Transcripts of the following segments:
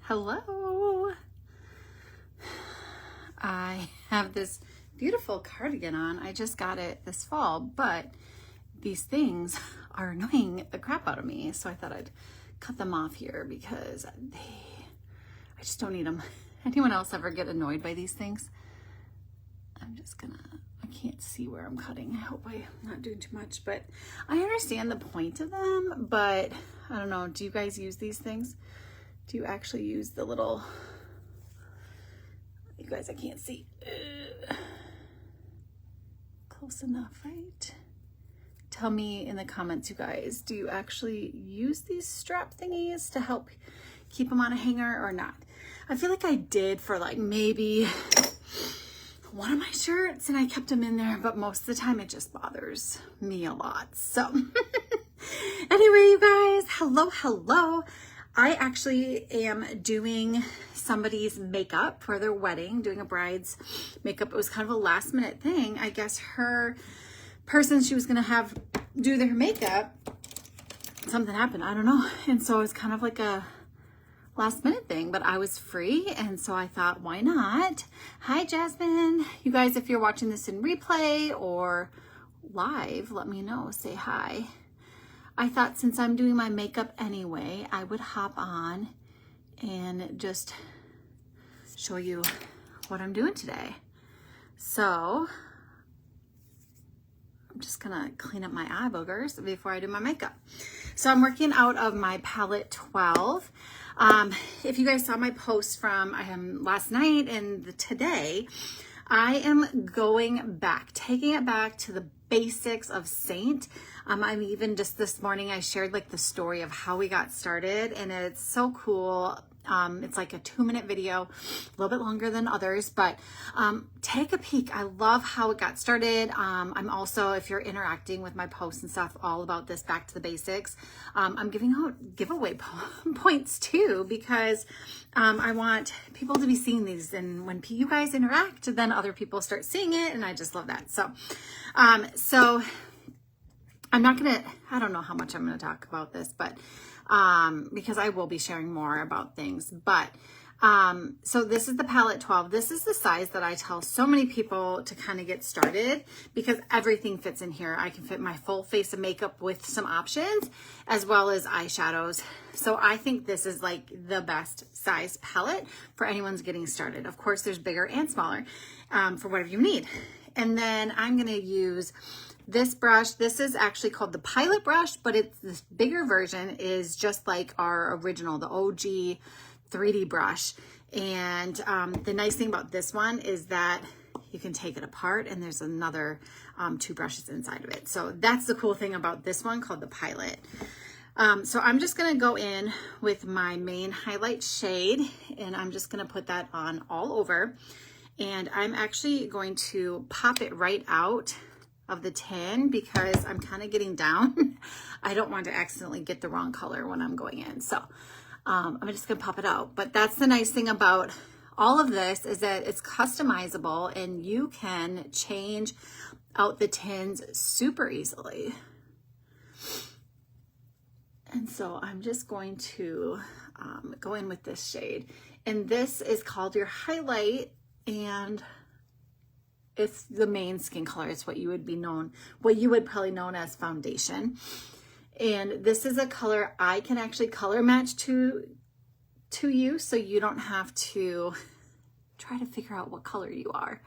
Hello. I have this beautiful cardigan on. I just got it this fall, but these things are annoying the crap out of me. So I thought I'd cut them off here because I just don't need them. Anyone else ever get annoyed by these things? I can't see where I'm cutting. I hope I'm not doing too much, but I understand the point of them, but I don't know. Do you guys use these things? Do you actually use the little, you guys, I can't see. Close enough, right? Tell me in the comments, you guys, do you actually use these strap thingies to help keep them on a hanger or not? I feel like I did for like maybe one of my shirts and I kept them in there, but most of the time it just bothers me a lot. So anyway, you guys, hello. I actually am doing somebody's makeup for their wedding, doing a bride's makeup. It was kind of a last minute thing. I guess her person she was going to have do their makeup, something happened, I don't know. And so it's kind of like a last minute thing, but I was free. And so I thought, why not? Hi, Jasmine. You guys, if you're watching this in replay or live, let me know, say hi. I thought since I'm doing my makeup anyway, I would hop on and just show you what I'm doing today. So I'm just gonna clean up my eye boogers before I do my makeup. So I'm working out of my palette 12. If you guys saw my post from last night and today, I am going back, taking it back to the basics of Saint. I'm even just this morning, I shared like the story of how we got started, and it's so cool. It's like a 2-minute video, a little bit longer than others, but take a peek. I love how it got started. I'm also, if you're interacting with my posts and stuff, all about this back to the basics. I'm giving out giveaway points too, because I want people to be seeing these, and when you guys interact, then other people start seeing it, and I just love that. So, I'm not gonna, I don't know how much I'm gonna talk about this, but because I will be sharing more about things, but so this is the palette 12. This is the size that I tell so many people to kind of get started, because everything fits in here. I can fit my full face of makeup with some options as well as eyeshadows. So I think this is like the best size palette for anyone's getting started. Of course, there's bigger and smaller for whatever you need. And then I'm going to use this brush. This is actually called the Pilot brush, but it's this bigger version is just like our original, the OG 3D brush. And the nice thing about this one is that you can take it apart and there's another 2 brushes inside of it. So that's the cool thing about this one called the Pilot. So I'm just going to go in with my main highlight shade, and I'm just going to put that on all over. And I'm actually going to pop it right out of the tin because I'm kind of getting down. I don't want to accidentally get the wrong color when I'm going in. So I'm just gonna pop it out. But that's the nice thing about all of this is that it's customizable and you can change out the tins super easily. And so I'm just going to go in with this shade. And this is called your highlight, and it's the main skin color. It's what you would probably known as foundation. And this is a color I can actually color match to you, so you don't have to try to figure out what color you are.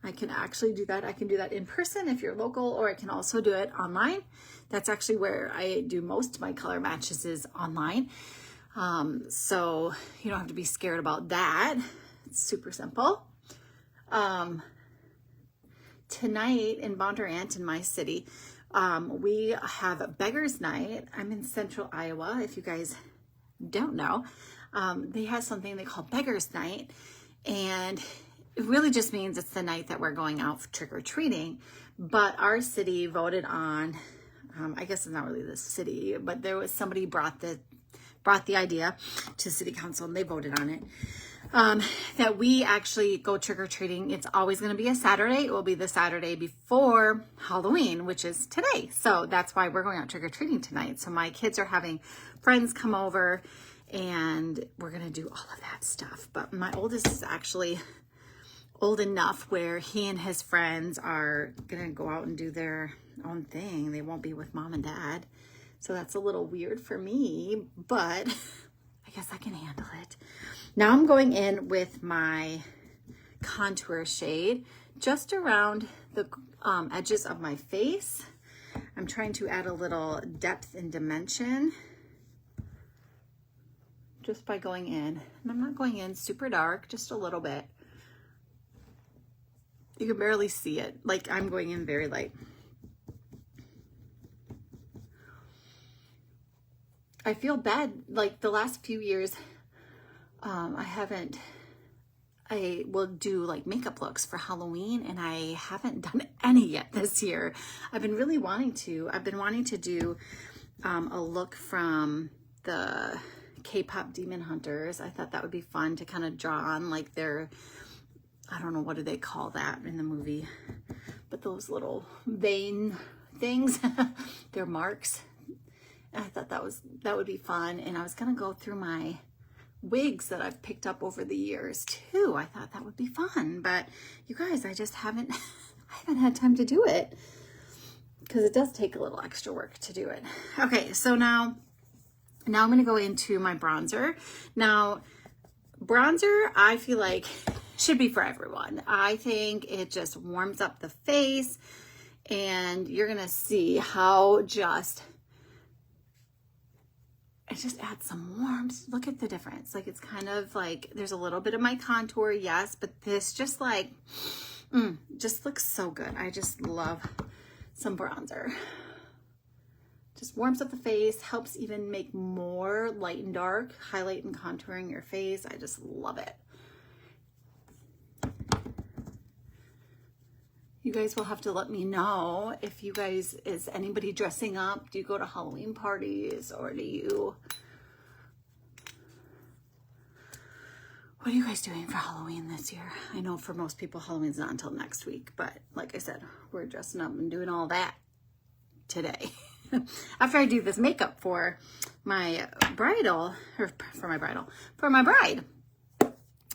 I can actually do that. I can do that in person if you're local, or I can also do it online. That's actually where I do most of my color matches, is online. So you don't have to be scared about that. It's super simple. Tonight in Bondurant, in my city, we have Beggars Night. I'm in central Iowa, if you guys don't know. They have something they call Beggars Night, and it really just means it's the night that we're going out trick-or-treating. But our city voted on, I guess it's not really the city, but there was somebody brought the idea to city council, and they voted on it. That we actually go trick-or-treating. It's always going to be a Saturday. It will be the Saturday before Halloween, which is today. So that's why we're going out trick-or-treating tonight. So my kids are having friends come over, and we're gonna do all of that stuff. But my oldest is actually old enough where he and his friends are gonna go out and do their own thing. They won't be with mom and dad. So that's a little weird for me, but I guess I can handle it. Now I'm going in with my contour shade just around the edges of my face. I'm trying to add a little depth and dimension just by going in. And I'm not going in super dark, just a little bit. You can barely see it. Like, I'm going in very light. I feel bad. Like the last few years, I will do like makeup looks for Halloween, and I haven't done any yet this year. I've been really wanting to. I've been wanting to do a look from the K-pop Demon Hunters. I thought that would be fun to kind of draw on like their, I don't know, what do they call that in the movie? But those little vein things, they're marks. And I thought that would be fun. And I was gonna go through my wigs that I've picked up over the years too. I thought that would be fun, but you guys, I just haven't, I haven't had time to do it because it does take a little extra work to do it. Okay, so now I'm gonna go into my bronzer. Now, bronzer, I feel like should be for everyone. I think it just warms up the face, and you're gonna see how it just adds some warmth. Look at the difference. Like, it's kind of like there's a little bit of my contour, yes, but this just like just looks so good. I just love some bronzer. Just warms up the face, helps even make more light and dark, highlight and contouring your face. I just love it. You guys will have to let me know if you guys, is anybody dressing up? Do you go to Halloween parties, or what are you guys doing for Halloween this year? I know for most people, Halloween's not until next week, but like I said, we're dressing up and doing all that today. After I do this makeup for my bridal, or for my bride.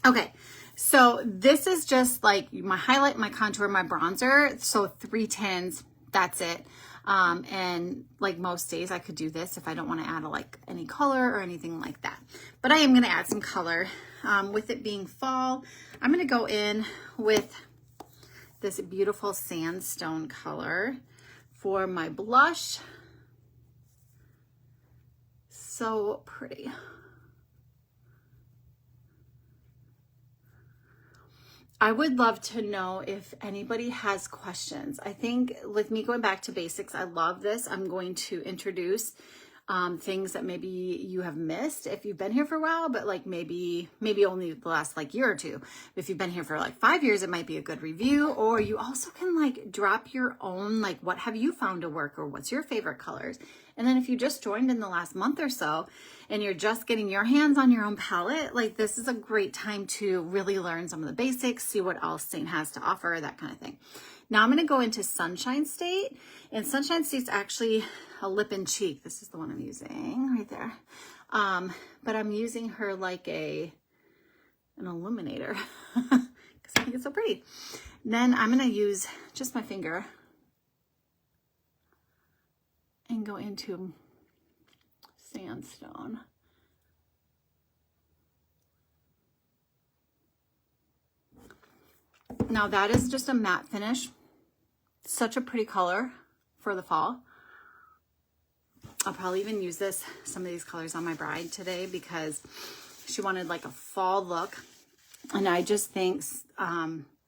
Okay. So this is just like my highlight, my contour, my bronzer. So 3 tints, that's it. And like most days I could do this if I don't want to add like any color or anything like that. But I am going to add some color. With it being fall, I'm going to go in with this beautiful sandstone color for my blush. So pretty. I would love to know if anybody has questions. I think with me going back to basics, I love this. I'm going to introduce things that maybe you have missed if you've been here for a while, but like maybe only the last like year or two. If you've been here for like 5 years, it might be a good review. Or you also can like drop your own, like, what have you found to work, or what's your favorite colors? And then if you just joined in the last month or so and you're just getting your hands on your own palette, like, this is a great time to really learn some of the basics, see what else Saint has to offer, that kind of thing. Now I'm going to go into Sunshine State, and Sunshine State's actually a lip and cheek. This is the one I'm using right there. But I'm using her like an illuminator because I think it's so pretty. And then I'm going to use just my finger and go into Sandstone. Now that is just a matte finish. Such a pretty color for the fall. I'll probably even use some of these colors on my bride today because she wanted like a fall look. And I just think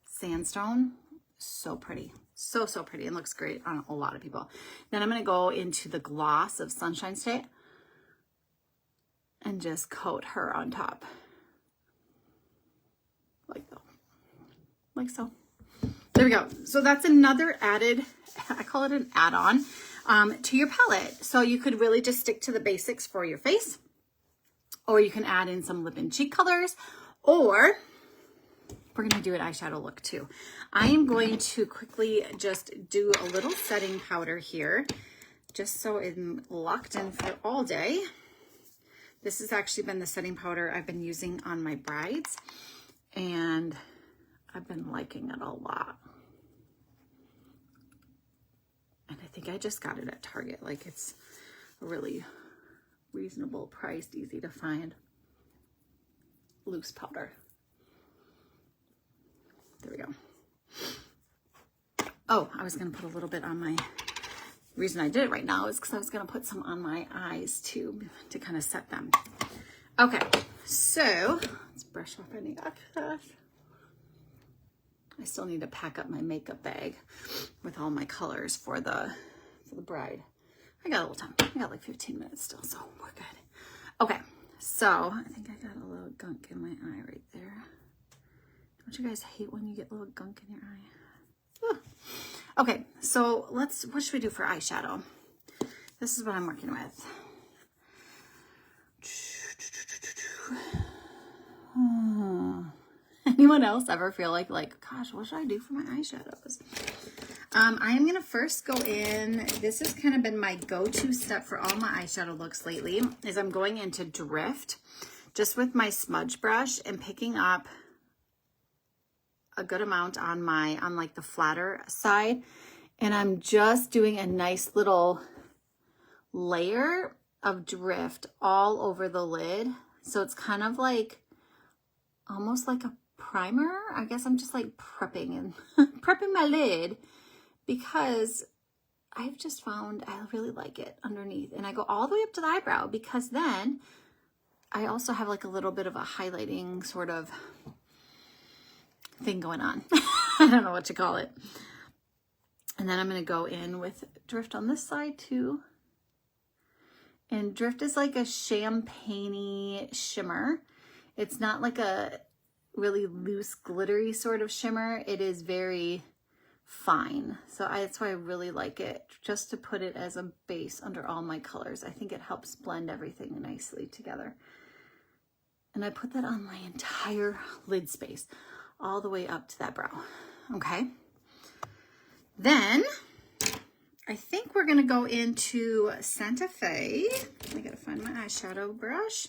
Sandstone, so pretty. So pretty, and looks great on a lot of people. Then I'm going to go into the gloss of Sunshine State and just coat her on top. Like so. There we go. So that's another added, I call it an add-on to your palette. So you could really just stick to the basics for your face, or you can add in some lip and cheek colors, or we're going to do an eyeshadow look too. I am going to quickly just do a little setting powder here, just so I'm locked in for all day. This has actually been the setting powder I've been using on my brides, and I've been liking it a lot. And I think I just got it at Target. Like, it's a really reasonable priced, easy to find loose powder. There we go. Oh, I was going to put a little bit on my, the reason I did it right now is because I was going to put some on my eyes too, to kind of set them. Okay, so let's brush off any excess. I still need to pack up my makeup bag with all my colors for the bride. I got a little time. I got like 15 minutes still, so we're good. Okay, so I think I got a little gunk in my eye right there. Don't you guys hate when you get a little gunk in your eye? Ugh. Okay, so what should we do for eyeshadow? This is what I'm working with. Anyone else ever feel like, gosh, what should I do for my eyeshadows? I am going to first go in, this has kind of been my go-to step for all my eyeshadow looks lately, is I'm going into Drift, just with my smudge brush and picking up a good amount on like the flatter side. And I'm just doing a nice little layer of Drift all over the lid. So it's kind of like, almost like a primer. I guess I'm just like prepping and prepping my lid, because I've just found I really like it underneath. And I go all the way up to the eyebrow, because then I also have like a little bit of a highlighting sort of thing going on. I don't know what to call it. And then I'm going to go in with Drift on this side too. And Drift is like a champagne-y shimmer. It's not like a really loose, glittery sort of shimmer. It is very fine. So that's why I really like it, just to put it as a base under all my colors. I think it helps blend everything nicely together. And I put that on my entire lid space, all the way up to that brow. Okay. Then I think we're going to go into Santa Fe. I got to find my eyeshadow brush.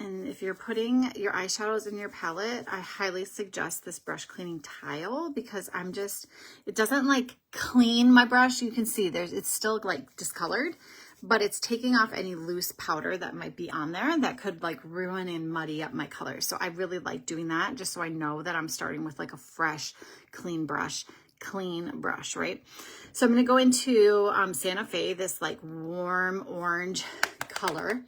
And if you're putting your eyeshadows in your palette, I highly suggest this brush cleaning tile, because it doesn't like clean my brush. You can see it's still like discolored, but it's taking off any loose powder that might be on there that could like ruin and muddy up my colors. So I really like doing that, just so I know that I'm starting with like a fresh, clean brush, right? So I'm going to go into Santa Fe, this like warm orange color.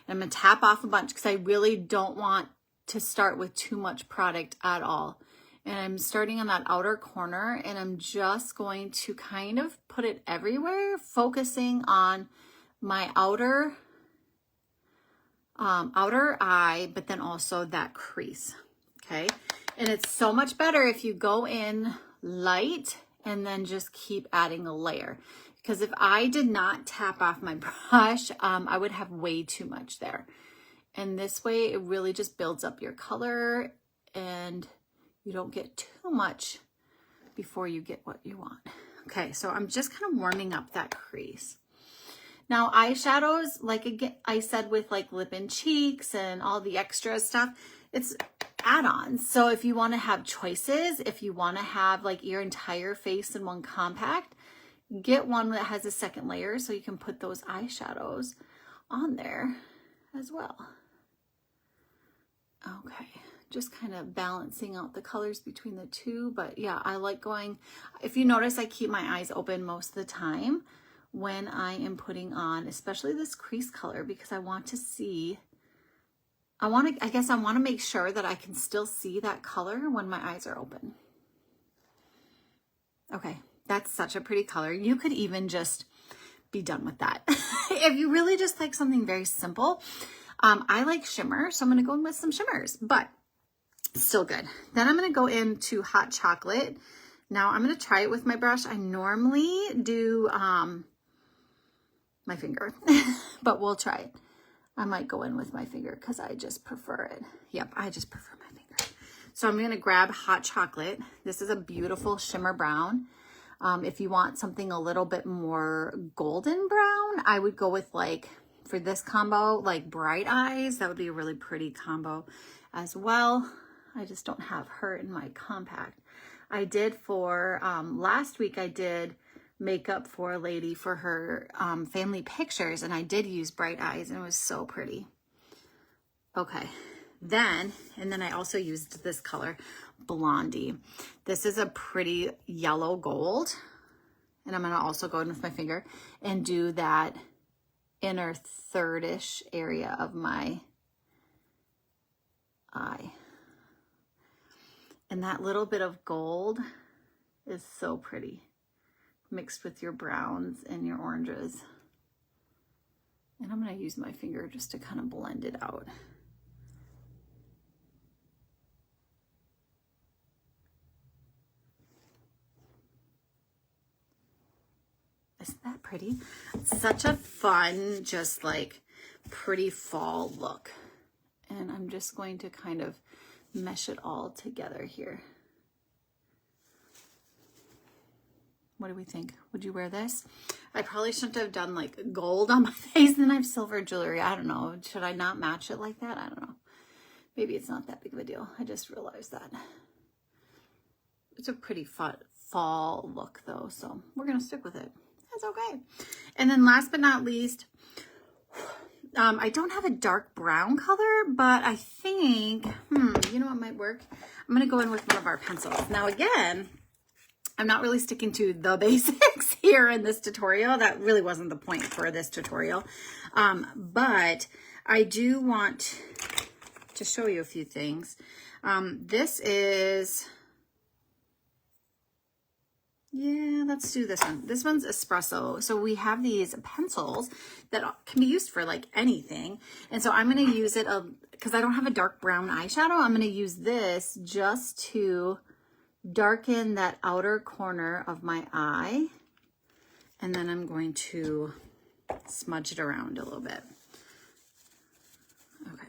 I'm going to tap off a bunch, because I really don't want to start with too much product at all. And I'm starting on that outer corner, and I'm just going to kind of put it everywhere, focusing on my outer eye, but then also that crease. Okay. And it's so much better if you go in light and then just keep adding a layer. Because if I did not tap off my brush, I would have way too much there. And this way, it really just builds up your color, and you don't get too much before you get what you want. Okay, so I'm just kind of warming up that crease. Now, eyeshadows, like again, I said, with like lip and cheeks and all the extra stuff, it's add-ons. So if you want to have choices, if you want to have like your entire face in one compact, get one that has a second layer, so you can put those eyeshadows on there as well. Okay, just kind of balancing out the colors between the two. But yeah, I like going, if you notice, I keep my eyes open most of the time when I am putting on, especially this crease color, because I want to see, I guess I want to make sure that I can still see that color when my eyes are open. Okay. That's such a pretty color. You could even just be done with that. If you really just like something very simple. I like shimmer, so I'm going to go in with some shimmers, but still good. Then I'm going to go into Hot Chocolate. Now I'm going to try it with my brush. I normally do my finger, but we'll try it. I might go in with my finger because I just prefer it. Yep, I just prefer my finger. So I'm going to grab Hot Chocolate. This is a beautiful shimmer brown. If you want something a little bit more golden brown, I would go with like for this combo, like Bright Eyes, that would be a really pretty combo as well. I just don't have her in my compact. I did for, last week I did makeup for a lady for her family pictures, and I did use Bright Eyes, and it was so pretty. Okay, and then I also used this color, Blondie. This is a pretty yellow gold, and I'm gonna also go in with my finger and do that inner third-ish area of my eye. And that little bit of gold is so pretty, mixed with your browns and your oranges. And I'm gonna use my finger just to kind of blend it out. Isn't that pretty? Such a fun, just like pretty fall look. And I'm just going to kind of mesh it all together here. What do we think? Would you wear this? I probably shouldn't have done like gold on my face, and then I have silver jewelry. I don't know. Should I not match it like that? I don't know. Maybe it's not that big of a deal. I just realized that. It's a pretty fun fall look though, so we're gonna stick with it. That's okay. And then last but not least, I don't have a dark brown color, but I think, you know what might work? I'm gonna go in with one of our pencils. Now again, I'm not really sticking to the basics here in this tutorial. That really wasn't the point for this tutorial. But I do want to show you a few things. This is, yeah, let's do this one. This one's espresso. So we have these pencils that can be used for like anything. And so I'm going to use it because I don't have a dark brown eyeshadow. I'm going to use this just to darken that outer corner of my eye. And then I'm going to smudge it around a little bit. Okay.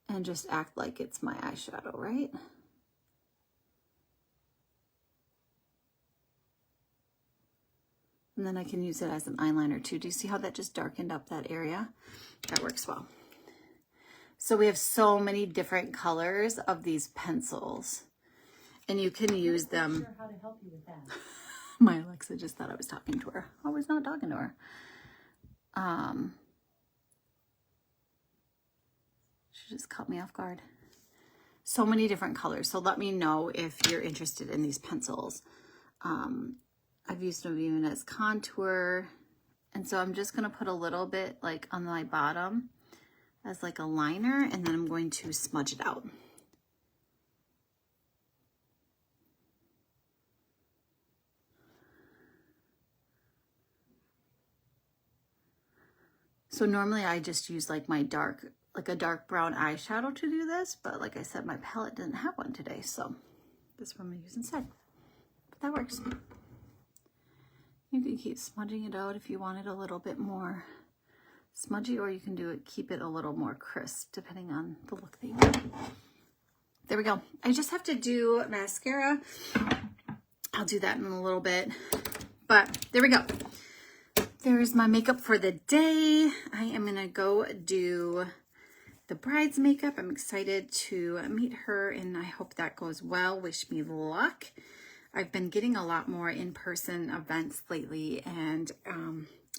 And just act like it's my eyeshadow, right? And then I can use it as an eyeliner too. Do you see how that just darkened up that area? That works well. So we have so many different colors of these pencils, and you can use them. I'm not sure how to help you with that. My Alexa just thought I was talking to her. I was not talking to her. She just caught me off guard. So many different colors. So let me know if you're interested in these pencils. I've used them even as contour. And so I'm just going to put a little bit like on my bottom as like a liner, and then I'm going to smudge it out. So normally I just use like my dark, like a dark brown eyeshadow to do this, but like I said, my palette didn't have one today, so this is what I'm gonna use instead. But that works. You can keep smudging it out if you want it a little bit more smudgy, or you can do it, keep it a little more crisp, depending on the look that you want. There we go. I just have to do mascara. I'll do that in a little bit, but there we go. There's my makeup for the day. I am gonna go do the bride's makeup. I'm excited to meet her, and I hope that goes well. Wish me luck. I've been getting a lot more in-person events lately, and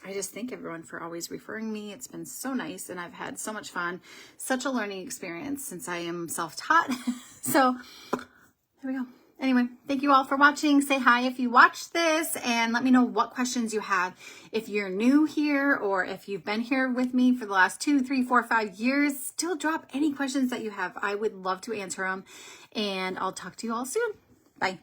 I just thank everyone for always referring me. It's been so nice, and I've had so much fun. Such a learning experience since I am self-taught. So there we go. Anyway, thank you all for watching. Say hi if you watched this, and let me know what questions you have. If you're new here, or if you've been here with me for the last 2, 3, 4, 5 years, still drop any questions that you have. I would love to answer them, and I'll talk to you all soon. Bye.